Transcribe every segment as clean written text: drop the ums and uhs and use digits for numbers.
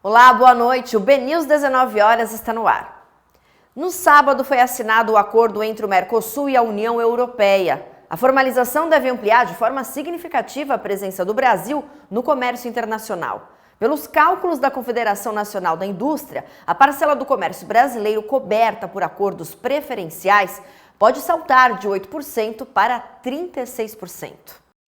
Olá, boa noite. O BNews 19 horas está no ar. No sábado foi assinado o acordo entre o Mercosul e a União Europeia. A formalização deve ampliar de forma significativa a presença do Brasil no comércio internacional. Pelos cálculos da Confederação Nacional da Indústria, a parcela do comércio brasileiro coberta por acordos preferenciais pode saltar de 8% para 36%.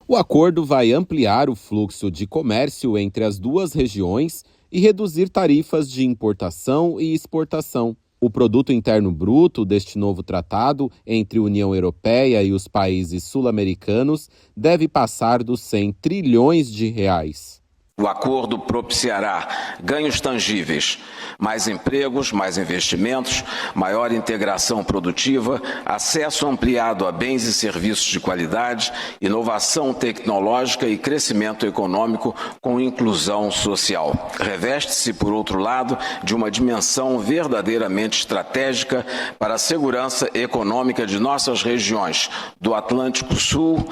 O acordo vai ampliar o fluxo de comércio entre as duas regiões e reduzir tarifas de importação e exportação. O produto interno bruto deste novo tratado entre a União Europeia e os países sul-americanos deve passar dos 100 trilhões de reais. O acordo propiciará ganhos tangíveis, mais empregos, mais investimentos, maior integração produtiva, acesso ampliado a bens e serviços de qualidade, inovação tecnológica e crescimento econômico com inclusão social. Reveste-se, por outro lado, de uma dimensão verdadeiramente estratégica para a segurança econômica de nossas regiões, do Atlântico Sul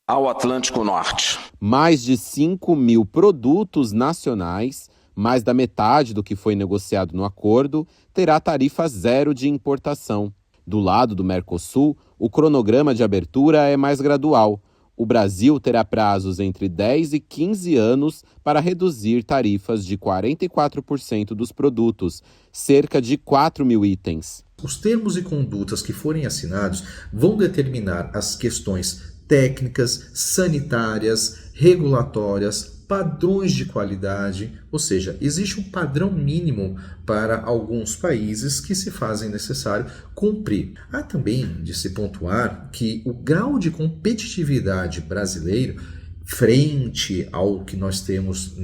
ao Atlântico Norte. Mais de 5.000 produtos nacionais, mais da metade do que foi negociado no acordo, terá tarifa zero de importação. Do lado do Mercosul, o cronograma de abertura é mais gradual. O Brasil terá prazos entre 10 e 15 anos para reduzir tarifas de 44% dos produtos, cerca de 4.000 itens. Os termos e condutas que forem assinados vão determinar as questões técnicas, sanitárias, regulatórias, padrões de qualidade, ou seja, existe um padrão mínimo para alguns países que se fazem necessário cumprir. Há também de se pontuar que o grau de competitividade brasileiro frente ao que nós temos,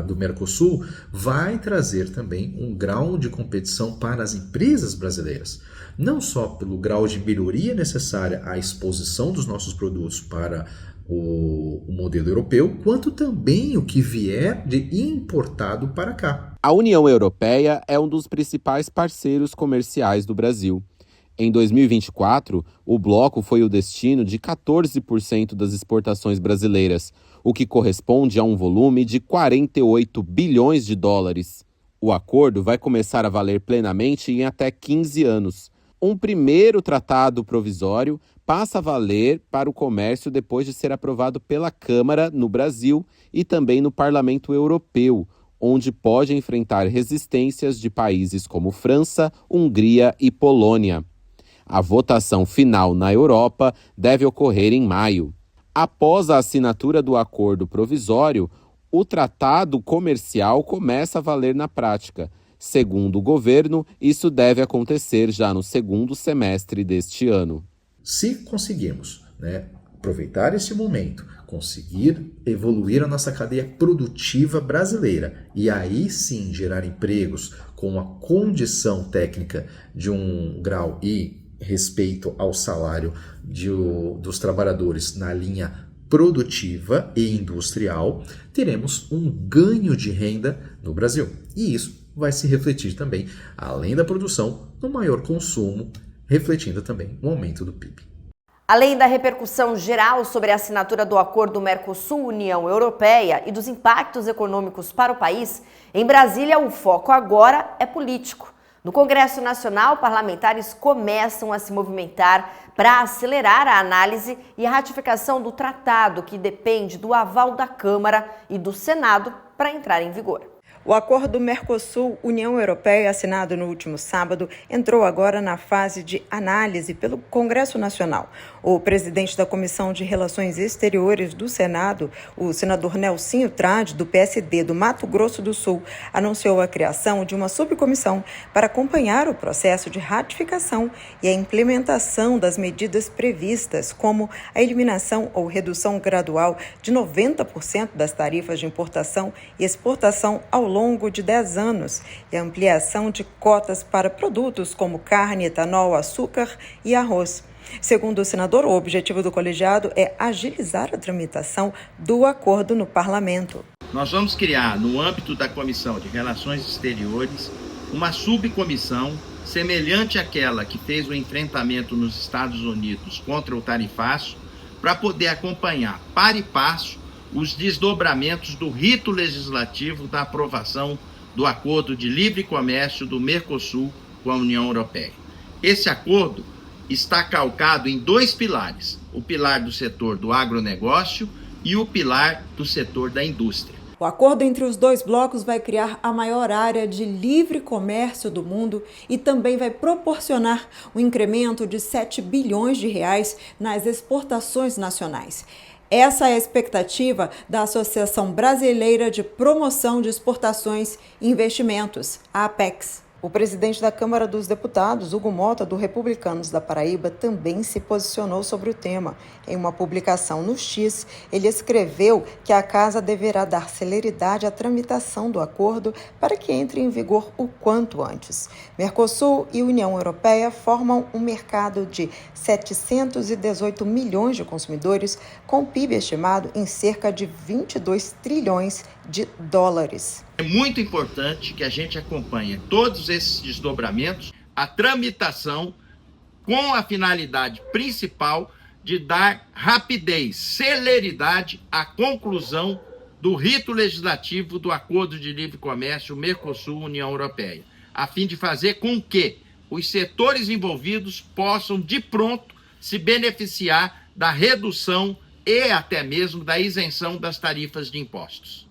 do Mercosul, vai trazer também um grau de competição para as empresas brasileiras. Não só pelo grau de melhoria necessária à exposição dos nossos produtos para o modelo europeu, quanto também o que vier de importado para cá. A União Europeia é um dos principais parceiros comerciais do Brasil. Em 2024, o bloco foi o destino de 14% das exportações brasileiras, o que corresponde a um volume de 48 bilhões de dólares. O acordo vai começar a valer plenamente em até 15 anos. Um primeiro tratado provisório passa a valer para o comércio depois de ser aprovado pela Câmara no Brasil e também no Parlamento Europeu, onde pode enfrentar resistências de países como França, Hungria e Polônia. A votação final na Europa deve ocorrer em maio. Após a assinatura do acordo provisório, o tratado comercial começa a valer na prática. Segundo o governo, isso deve acontecer já no segundo semestre deste ano. Se conseguirmos aproveitar esse momento, conseguir evoluir a nossa cadeia produtiva brasileira e aí sim gerar empregos com a condição técnica de um grau e respeito ao salário dos trabalhadores na linha produtiva e industrial, teremos um ganho de renda no Brasil. E isso vai se refletir também, além da produção, no maior consumo, refletindo também o aumento do PIB. Além da repercussão geral sobre a assinatura do acordo Mercosul-União Europeia e dos impactos econômicos para o país, em Brasília o foco agora é político. No Congresso Nacional, parlamentares começam a se movimentar para acelerar a análise e a ratificação do tratado, que depende do aval da Câmara e do Senado para entrar em vigor. O acordo Mercosul-União Europeia, assinado no último sábado, entrou agora na fase de análise pelo Congresso Nacional. O presidente da Comissão de Relações Exteriores do Senado, o senador Nelsinho Trade, do PSD do Mato Grosso do Sul, anunciou a criação de uma subcomissão para acompanhar o processo de ratificação e a implementação das medidas previstas, como a eliminação ou redução gradual de 90% das tarifas de importação e exportação ao longo de 10 anos e a ampliação de cotas para produtos como carne, etanol, açúcar e arroz. Segundo o senador, o objetivo do colegiado é agilizar a tramitação do acordo no parlamento. Nós vamos criar, no âmbito da Comissão de Relações Exteriores, uma subcomissão semelhante àquela que fez o enfrentamento nos Estados Unidos contra o tarifaço, para poder acompanhar, par e passo, os desdobramentos do rito legislativo da aprovação do Acordo de Livre Comércio do Mercosul com a União Europeia. Esse acordo está calcado em 2 pilares, o pilar do setor do agronegócio e o pilar do setor da indústria. O acordo entre os 2 blocos vai criar a maior área de livre comércio do mundo e também vai proporcionar um incremento de 7 bilhões de reais nas exportações nacionais. Essa é a expectativa da Associação Brasileira de Promoção de Exportações e Investimentos, a APEX. O presidente da Câmara dos Deputados, Hugo Mota, do Republicanos da Paraíba, também se posicionou sobre o tema. Em uma publicação no X, ele escreveu que a casa deverá dar celeridade à tramitação do acordo para que entre em vigor o quanto antes. Mercosul e União Europeia formam um mercado de 718 milhões de consumidores, com PIB estimado em cerca de 22 trilhões de dólares. É muito importante que a gente acompanhe todos esses desdobramentos, a tramitação com a finalidade principal de dar rapidez, celeridade à conclusão do rito legislativo do Acordo de Livre Comércio Mercosul-União Europeia, a fim de fazer com que os setores envolvidos possam, de pronto, se beneficiar da redução e até mesmo da isenção das tarifas de impostos.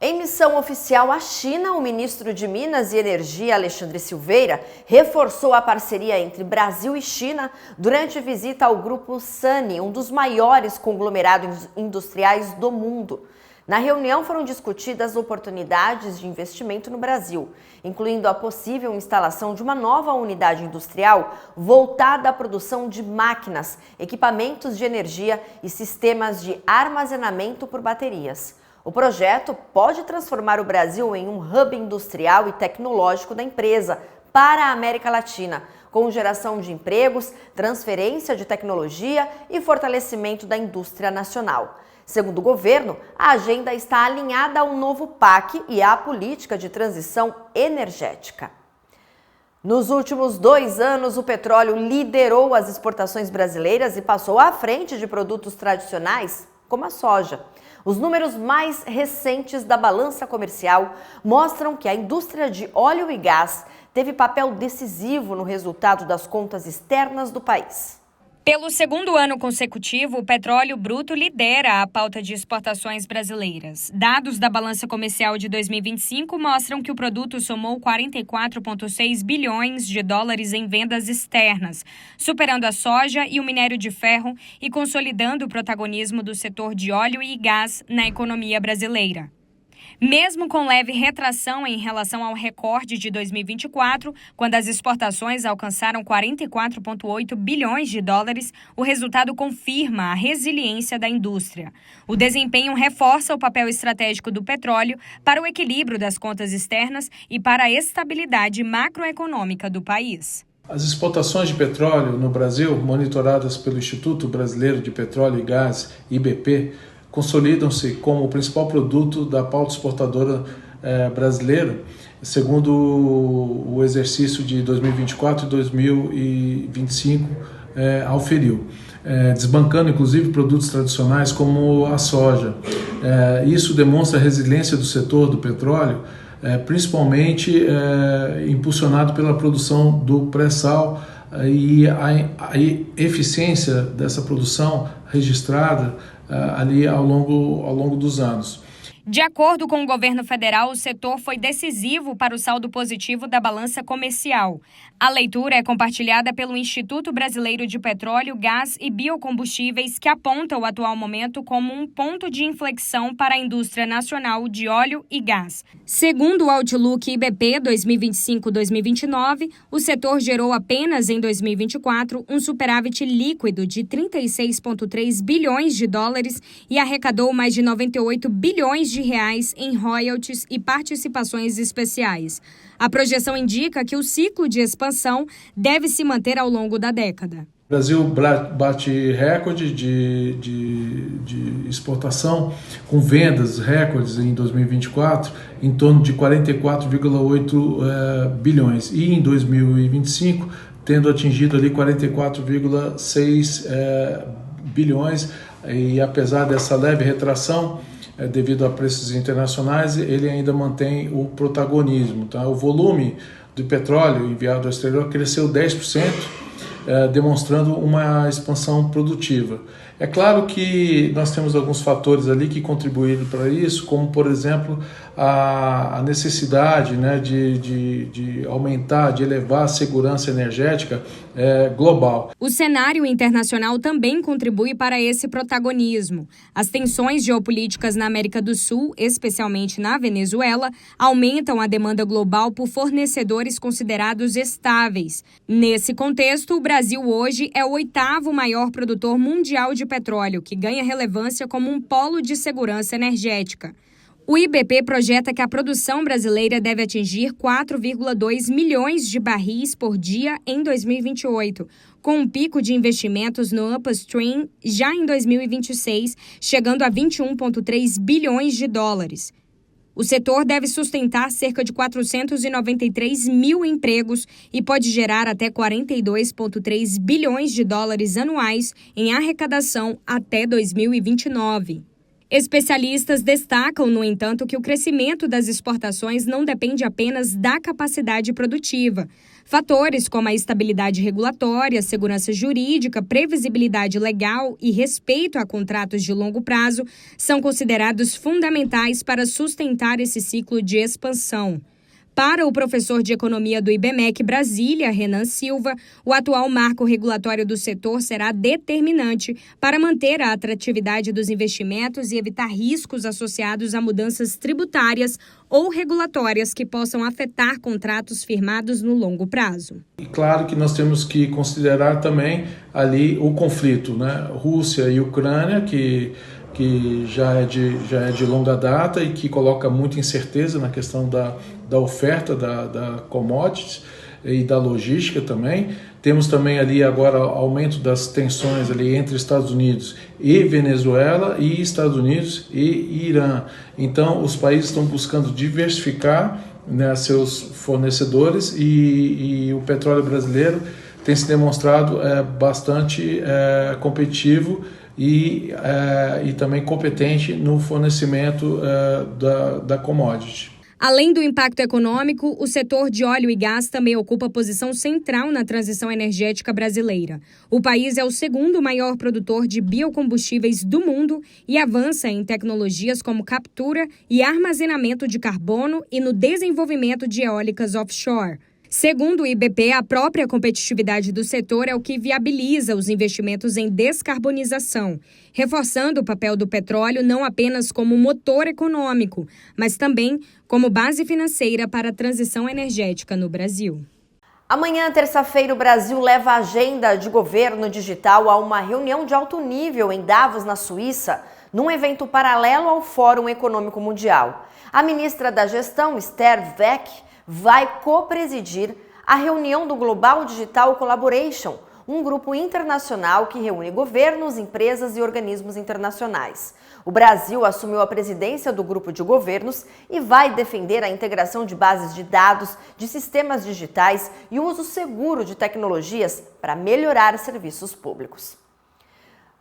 Em missão oficial à China, o ministro de Minas e Energia, Alexandre Silveira, reforçou a parceria entre Brasil e China durante visita ao grupo SANY, um dos maiores conglomerados industriais do mundo. Na reunião foram discutidas oportunidades de investimento no Brasil, incluindo a possível instalação de uma nova unidade industrial voltada à produção de máquinas, equipamentos de energia e sistemas de armazenamento por baterias. O projeto pode transformar o Brasil em um hub industrial e tecnológico da empresa para a América Latina, com geração de empregos, transferência de tecnologia e fortalecimento da indústria nacional. Segundo o governo, a agenda está alinhada ao novo PAC e à política de transição energética. Nos últimos 2 anos, o petróleo liderou as exportações brasileiras e passou à frente de produtos tradicionais, como a soja. Os números mais recentes da balança comercial mostram que a indústria de óleo e gás teve papel decisivo no resultado das contas externas do país. Pelo 2º ano consecutivo, o petróleo bruto lidera a pauta de exportações brasileiras. Dados da balança comercial de 2025 mostram que o produto somou 44,6 bilhões de dólares em vendas externas, superando a soja e o minério de ferro e consolidando o protagonismo do setor de óleo e gás na economia brasileira. Mesmo com leve retração em relação ao recorde de 2024, quando as exportações alcançaram 44,8 bilhões de dólares, o resultado confirma a resiliência da indústria. O desempenho reforça o papel estratégico do petróleo para o equilíbrio das contas externas e para a estabilidade macroeconômica do país. As exportações de petróleo no Brasil, monitoradas pelo Instituto Brasileiro de Petróleo e Gás, IBP, consolidam-se como o principal produto da pauta exportadora brasileira, segundo o exercício de 2024 e 2025 auferiu, desbancando inclusive produtos tradicionais como a soja. Isso demonstra a resiliência do setor do petróleo, principalmente impulsionado pela produção do pré-sal e a eficiência dessa produção registrada ali ao longo dos anos. De acordo com o governo federal, o setor foi decisivo para o saldo positivo da balança comercial. A leitura é compartilhada pelo Instituto Brasileiro de Petróleo, Gás e Biocombustíveis, que aponta o atual momento como um ponto de inflexão para a indústria nacional de óleo e gás. Segundo o Outlook IBP 2025-2029, o setor gerou apenas em 2024 um superávit líquido de 36,3 bilhões de dólares e arrecadou mais de 98 bilhões de reais em royalties e participações especiais. A projeção indica que o ciclo de expansão deve se manter ao longo da década. O Brasil bate recorde de exportação, com vendas recordes em 2024, em torno de 44,8 bilhões. E em 2025, tendo atingido ali 44,6 bilhões. E apesar dessa leve retração, devido a preços internacionais, ele ainda mantém o protagonismo. Tá? O volume do petróleo enviado ao exterior cresceu 10%, demonstrando uma expansão produtiva. É claro que nós temos alguns fatores ali que contribuíram para isso, como, por exemplo, a necessidade, né, de aumentar, de elevar a segurança energética global. O cenário internacional também contribui para esse protagonismo. As tensões geopolíticas na América do Sul, especialmente na Venezuela, aumentam a demanda global por fornecedores considerados estáveis. Nesse contexto, o Brasil hoje é o 8º maior produtor mundial de petróleo, que ganha relevância como um polo de segurança energética. O IBP projeta que a produção brasileira deve atingir 4,2 milhões de barris por dia em 2028, com um pico de investimentos no upstream já em 2026, chegando a 21,3 bilhões de dólares. O setor deve sustentar cerca de 493 mil empregos e pode gerar até 42,3 bilhões de dólares anuais em arrecadação até 2029. Especialistas destacam, no entanto, que o crescimento das exportações não depende apenas da capacidade produtiva. Fatores como a estabilidade regulatória, segurança jurídica, previsibilidade legal e respeito a contratos de longo prazo são considerados fundamentais para sustentar esse ciclo de expansão. Para o professor de Economia do IBMEC Brasília, Renan Silva, o atual marco regulatório do setor será determinante para manter a atratividade dos investimentos e evitar riscos associados a mudanças tributárias ou regulatórias que possam afetar contratos firmados no longo prazo. E claro que nós temos que considerar também ali o conflito, né? Rússia e Ucrânia, que já é de longa data e que coloca muita incerteza na questão da oferta da commodities e da logística também. Temos também ali agora aumento das tensões ali entre Estados Unidos e Venezuela e Estados Unidos e Irã. Então, os países estão buscando diversificar, né, seus fornecedores e o petróleo brasileiro tem se demonstrado bastante competitivo e também competente no fornecimento da commodity. Além do impacto econômico, o setor de óleo e gás também ocupa posição central na transição energética brasileira. O país é o 2º maior produtor de biocombustíveis do mundo e avança em tecnologias como captura e armazenamento de carbono e no desenvolvimento de eólicas offshore. Segundo o IBP, a própria competitividade do setor é o que viabiliza os investimentos em descarbonização, reforçando o papel do petróleo não apenas como motor econômico, mas também como base financeira para a transição energética no Brasil. Amanhã, terça-feira, o Brasil leva a agenda de governo digital a uma reunião de alto nível em Davos, na Suíça, num evento paralelo ao Fórum Econômico Mundial. A ministra da Gestão, Esther Weck, vai co-presidir a reunião do Global Digital Collaboration, um grupo internacional que reúne governos, empresas e organismos internacionais. O Brasil assumiu a presidência do grupo de governos e vai defender a integração de bases de dados, de sistemas digitais e o uso seguro de tecnologias para melhorar serviços públicos.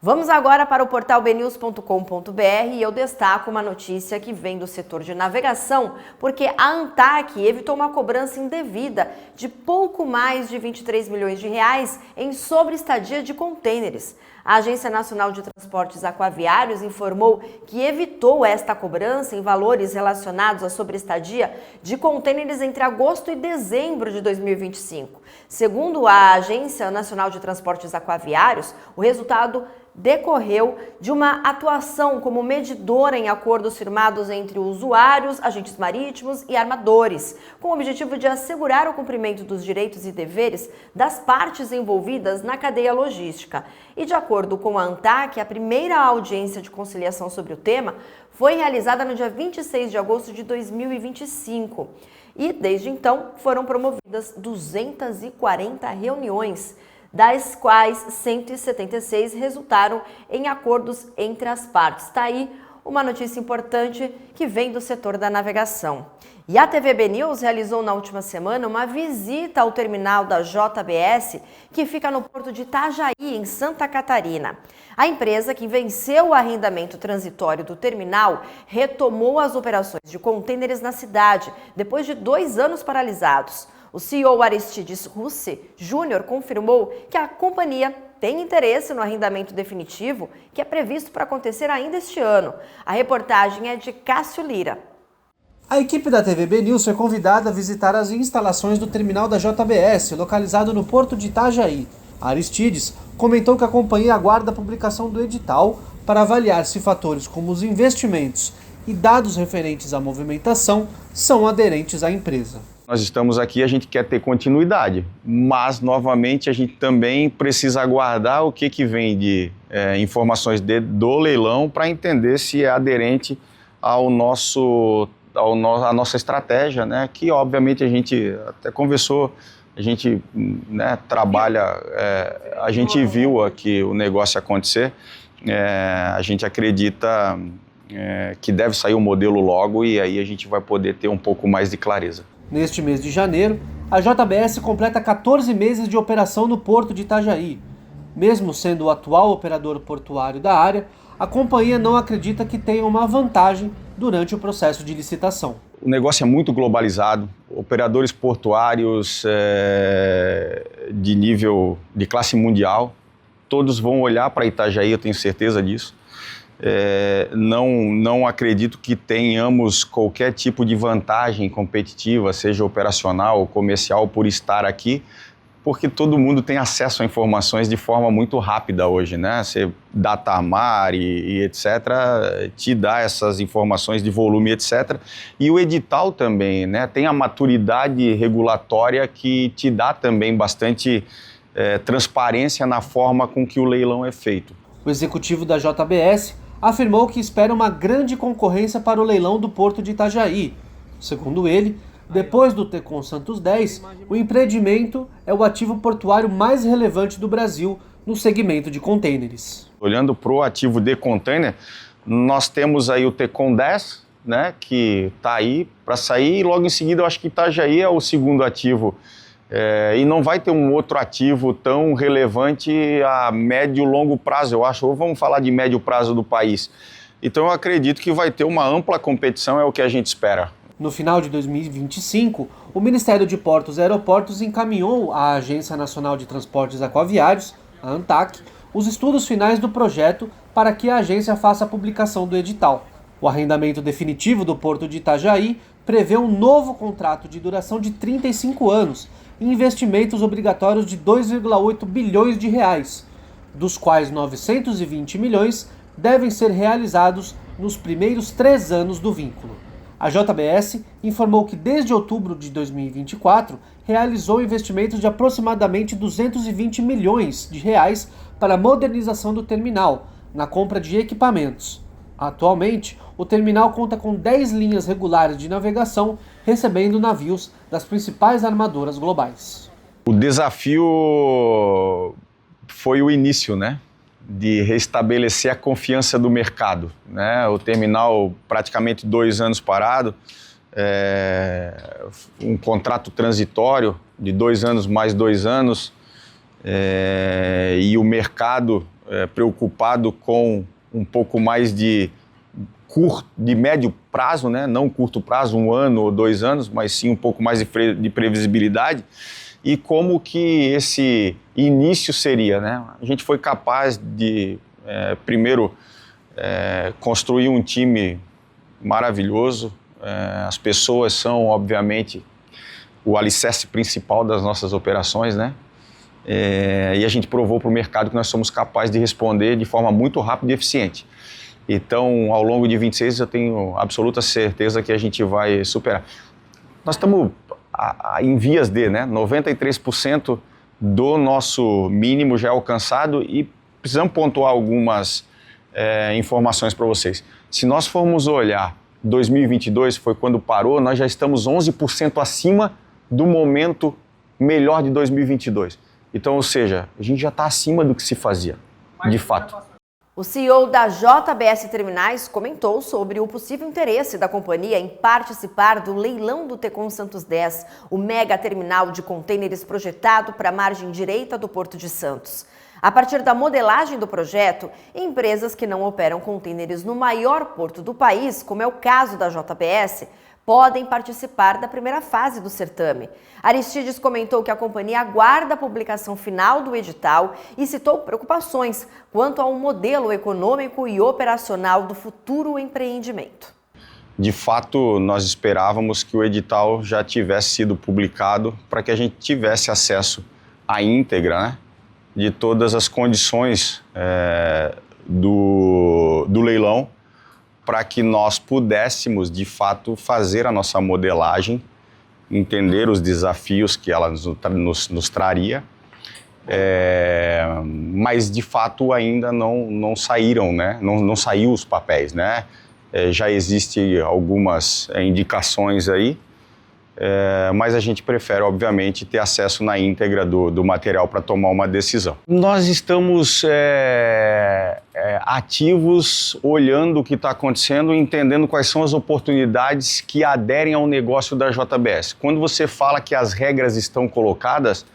Vamos agora para o portal bnews.com.br e eu destaco uma notícia que vem do setor de navegação, porque a ANTAQ evitou uma cobrança indevida de pouco mais de 23 milhões de reais em sobreestadia de contêineres. A Agência Nacional de Transportes Aquaviários informou que evitou esta cobrança em valores relacionados à sobreestadia de contêineres entre agosto e dezembro de 2025. Segundo a Agência Nacional de Transportes Aquaviários, o resultado decorreu de uma atuação como medidora em acordos firmados entre usuários, agentes marítimos e armadores, com o objetivo de assegurar o cumprimento dos direitos e deveres das partes envolvidas na cadeia logística. E de acordo com a ANTAQ, a primeira audiência de conciliação sobre o tema foi realizada no dia 26 de agosto de 2025. E, desde então, foram promovidas 240 reuniões, das quais 176 resultaram em acordos entre as partes. Está aí uma notícia importante que vem do setor da navegação. E a TVB News realizou na última semana uma visita ao terminal da JBS, que fica no porto de Itajaí, em Santa Catarina. A empresa, que venceu o arrendamento transitório do terminal, retomou as operações de contêineres na cidade, depois de 2 anos paralisados. O CEO Aristides Russi Júnior confirmou que a companhia tem interesse no arrendamento definitivo, que é previsto para acontecer ainda este ano. A reportagem é de Cássio Lira. A equipe da TVB News foi convidada a visitar as instalações do terminal da JBS, localizado no porto de Itajaí. Aristides comentou que a companhia aguarda a publicação do edital para avaliar se fatores como os investimentos e dados referentes à movimentação são aderentes à empresa. Nós estamos aqui, a gente quer ter continuidade, mas, novamente, a gente também precisa aguardar o que vem de informações do leilão para entender se é aderente ao a nossa estratégia, né? Que, obviamente, a gente até conversou, a gente trabalha, a gente viu aqui o negócio acontecer, a gente acredita que deve sair o modelo logo e aí a gente vai poder ter um pouco mais de clareza. Neste mês de janeiro, a JBS completa 14 meses de operação no porto de Itajaí. Mesmo sendo o atual operador portuário da área, a companhia não acredita que tenha uma vantagem durante o processo de licitação. O negócio é muito globalizado, operadores portuários de nível de classe mundial, todos vão olhar para Itajaí, eu tenho certeza disso. Não acredito que tenhamos qualquer tipo de vantagem competitiva, seja operacional ou comercial, por estar aqui, porque todo mundo tem acesso a informações de forma muito rápida hoje, né? Você datamar e etc., te dá essas informações de volume, etc. E o edital também, né? Tem a maturidade regulatória que te dá também bastante transparência na forma com que o leilão é feito. O executivo da JBS afirmou que espera uma grande concorrência para o leilão do porto de Itajaí. Segundo ele, depois do Tecon Santos 10, o empreendimento é o ativo portuário mais relevante do Brasil no segmento de contêineres. Olhando para o ativo de container, nós temos aí o Tecon 10, né, que está aí para sair, e logo em seguida eu acho que Itajaí é o segundo ativo. E não vai ter um outro ativo tão relevante a médio e longo prazo, eu acho, ou vamos falar de médio prazo do país. Então eu acredito que vai ter uma ampla competição, é o que a gente espera. No final de 2025, o Ministério de Portos e Aeroportos encaminhou à Agência Nacional de Transportes Aquaviários, a ANTAQ, os estudos finais do projeto para que a agência faça a publicação do edital. O arrendamento definitivo do porto de Itajaí prevê um novo contrato de duração de 35 anos e investimentos obrigatórios de 2,8 bilhões de reais, dos quais 920 milhões devem ser realizados nos primeiros 3 anos do vínculo. A JBS informou que desde outubro de 2024 realizou investimentos de aproximadamente 220 milhões de reais para a modernização do terminal, na compra de equipamentos. Atualmente, o terminal conta com 10 linhas regulares de navegação, recebendo navios das principais armadoras globais. O desafio foi o início, né? De restabelecer a confiança do mercado, né? O terminal praticamente 2 anos parado, um contrato transitório de 2 anos mais 2 anos, e o mercado preocupado com um pouco mais de médio prazo, né? Não curto prazo, 1 ano ou 2 anos, mas sim um pouco mais de previsibilidade. E como que esse início seria, né? A gente foi capaz de, primeiro, construir um time maravilhoso. As pessoas são, obviamente, o alicerce principal das nossas operações, né? E a gente provou para o mercado que nós somos capazes de responder de forma muito rápida e eficiente. Então, ao longo de 26, eu tenho absoluta certeza que a gente vai superar. Nós estamos em vias de, né? 93% do nosso mínimo já é alcançado e precisamos pontuar algumas informações para vocês. Se nós formos olhar 2022, foi quando parou, nós já estamos 11% acima do momento melhor de 2022. Então, ou seja, a gente já está acima do que se fazia, de fato. O CEO da JBS Terminais comentou sobre o possível interesse da companhia em participar do leilão do Tecon Santos 10, o mega terminal de contêineres projetado para a margem direita do Porto de Santos. A partir da modelagem do projeto, empresas que não operam contêineres no maior porto do país, como é o caso da JBS, podem participar da primeira fase do certame. Aristides comentou que a companhia aguarda a publicação final do edital e citou preocupações quanto ao modelo econômico e operacional do futuro empreendimento. De fato, nós esperávamos que o edital já tivesse sido publicado para que a gente tivesse acesso à íntegra, né, de todas as condições do leilão, para que nós pudéssemos, de fato, fazer a nossa modelagem, entender os desafios que ela nos traria, mas, de fato, ainda não saíram, né? Não saiu os papéis, né? Já existem algumas indicações aí, mas a gente prefere, obviamente, ter acesso na íntegra do material para tomar uma decisão. Nós estamos ativos, olhando o que está acontecendo, entendendo quais são as oportunidades que aderem ao negócio da JBS. Quando você fala que as regras estão colocadas,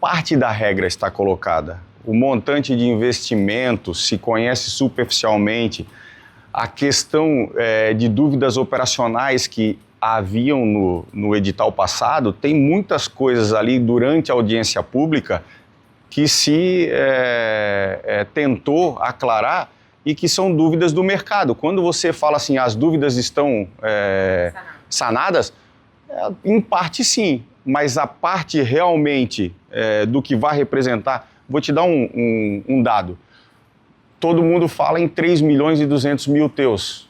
parte da regra está colocada. O montante de investimento se conhece superficialmente. A questão de dúvidas operacionais que haviam no edital passado, tem muitas coisas ali durante a audiência pública que se tentou aclarar e que são dúvidas do mercado. Quando você fala assim, as dúvidas estão sanadas, em parte sim, mas a parte realmente do que vai representar, vou te dar um dado. Todo mundo fala em 3 milhões e 200 mil teus.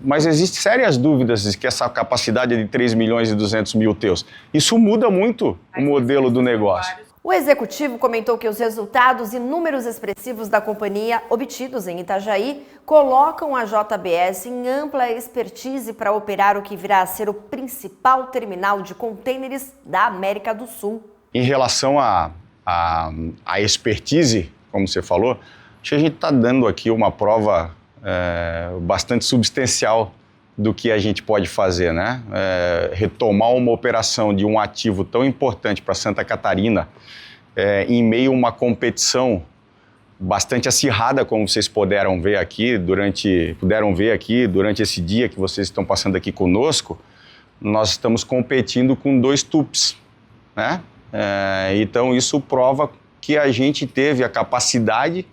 Mas existem sérias dúvidas de que essa capacidade é de 3 milhões e 200 mil teus. Isso muda muito o modelo do negócio. O executivo comentou que os resultados e números expressivos da companhia obtidos em Itajaí colocam a JBS em ampla expertise para operar o que virá a ser o principal terminal de contêineres da América do Sul. Em relação à expertise, como você falou, acho que a gente está dando aqui uma prova bastante substancial do que a gente pode fazer, né? Retomar uma operação de um ativo tão importante para Santa Catarina em meio a uma competição bastante acirrada, como vocês puderam ver aqui durante esse dia que vocês estão passando aqui conosco. Nós estamos competindo com 2 tubs, né? Então isso prova que a gente teve a capacidade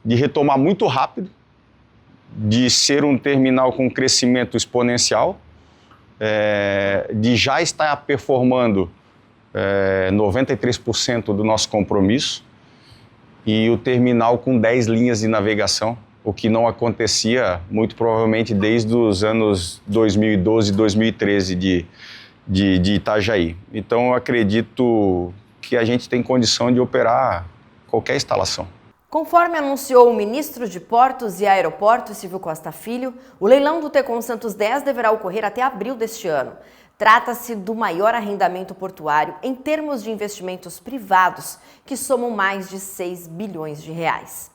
de retomar muito rápido, de ser um terminal com crescimento exponencial, de já estar performando 93% do nosso compromisso, e o terminal com 10 linhas de navegação, o que não acontecia muito provavelmente desde os anos 2012 e 2013 de Itajaí. Então eu acredito que a gente tem condição de operar qualquer instalação. Conforme anunciou o ministro de Portos e Aeroportos, Silvio Costa Filho, o leilão do Tecon Santos 10 deverá ocorrer até abril deste ano. Trata-se do maior arrendamento portuário em termos de investimentos privados, que somam mais de 6 bilhões de reais.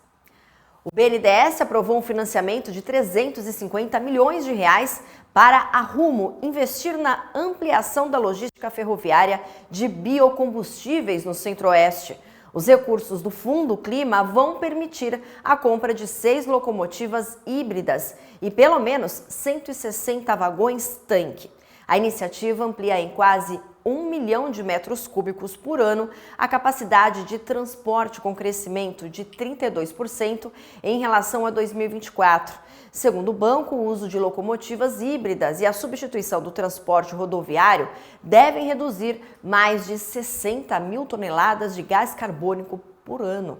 O BNDES aprovou um financiamento de 350 milhões de reais para a Rumo investir na ampliação da logística ferroviária de biocombustíveis no Centro-Oeste. Os recursos do Fundo Clima vão permitir a compra de 6 locomotivas híbridas e pelo menos 160 vagões tanque. A iniciativa amplia em quase 1 milhão de metros cúbicos por ano a capacidade de transporte, com crescimento de 32% em relação a 2024. Segundo o banco, o uso de locomotivas híbridas e a substituição do transporte rodoviário devem reduzir mais de 60 mil toneladas de gás carbônico por ano.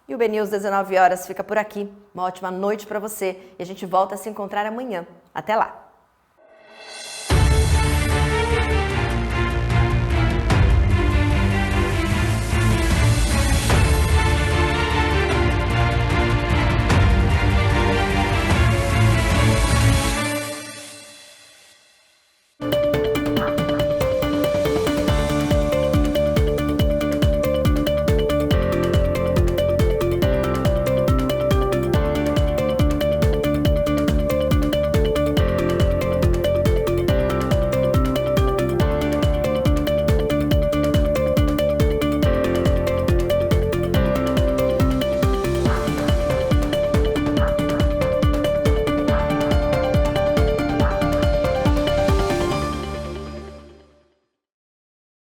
E o BNews 19 horas fica por aqui. Uma ótima noite para você e a gente volta a se encontrar amanhã. Até lá!